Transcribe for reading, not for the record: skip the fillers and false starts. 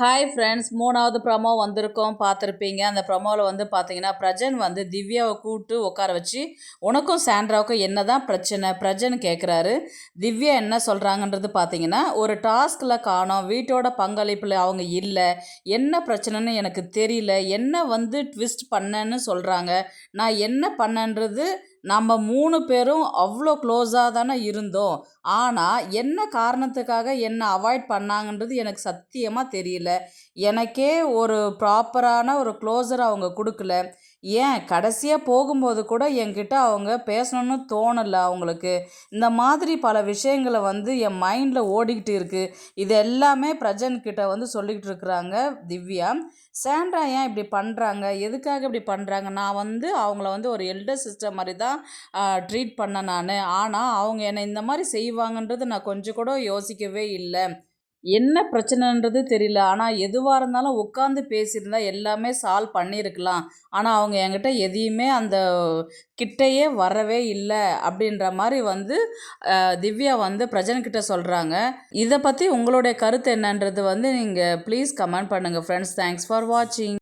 Hi friends, 3வது promo வந்திருக்கோம் பார்த்துருப்பீங்க. அந்த ப்ரமோவில் வந்து பார்த்தீங்கன்னா, பிரஜன் வந்து திவ்யாவை கூப்பிட்டு உட்கார வச்சு, உனக்கும் சாண்ட்ராவுக்கும் என்ன தான் பிரச்சனை பிரஜன் கேட்குறாரு. திவ்யா என்ன சொல்கிறாங்கன்றது பார்த்தீங்கன்னா, ஒரு டாஸ்கில் காணோம், வீட்டோட பங்களிப்பில் அவங்க இல்லை, என்ன பிரச்சனைன்னு எனக்கு தெரியல, என்ன வந்து ட்விஸ்ட் பண்ணேன்னு சொல்கிறாங்க, நான் என்ன பண்ணேன்றது நம்ம 3 பேரும் அவ்வளோ க்ளோஸாக தானே இருந்தோம். ஆனால் என்ன காரணத்துக்காக என்ன அவாய்ட் பண்ணாங்கன்றது எனக்கு சத்தியமாக தெரியல. எனக்கே ஒரு ப்ராப்பரான ஒரு க்ளோஸர் அவங்க கொடுக்கல. ஏன் கடைசியாக போகும்போது கூட என்கிட்ட அவங்க பேசணும்னு தோணலை அவங்களுக்கு. இந்த மாதிரி பல விஷயங்களை வந்து என் மைண்டில் ஓடிக்கிட்டு இருக்குது. இது எல்லாமே பிரஜன்கிட்ட வந்து சொல்லிக்கிட்டு இருக்கிறாங்க திவ்யா. சாண்ட்ரா ஏன் இப்படி பண்ணுறாங்க, எதுக்காக இப்படி பண்ணுறாங்க, நான் வந்து அவங்கள வந்து ஒரு எல்டர் சிஸ்டர் மாதிரி தான் ட்ரீட் பண்ணேன் நான். ஆனால் அவங்க என்னை இந்த மாதிரி செய்வாங்கன்றது நான் கொஞ்சம் கூட யோசிக்கவே இல்லை. என்ன பிரச்சனைன்றது தெரியல. ஆனால் எதுவாக இருந்தாலும் உட்காந்து பேசியிருந்தா எல்லாமே சால்வ் பண்ணியிருக்கலாம். ஆனால் அவங்க என்கிட்ட எதையுமே அந்த கிட்டேயே வரவே இல்லை அப்படின்ற மாதிரி வந்து திவ்யா வந்து பிரஜன்கிட்ட சொல்கிறாங்க. இதை பற்றி உங்களுடைய கருத்து என்னன்றது வந்து நீங்கள் ப்ளீஸ் கமெண்ட் பண்ணுங்கள் ஃப்ரெண்ட்ஸ். தேங்க்ஸ் ஃபார் வாட்சிங்.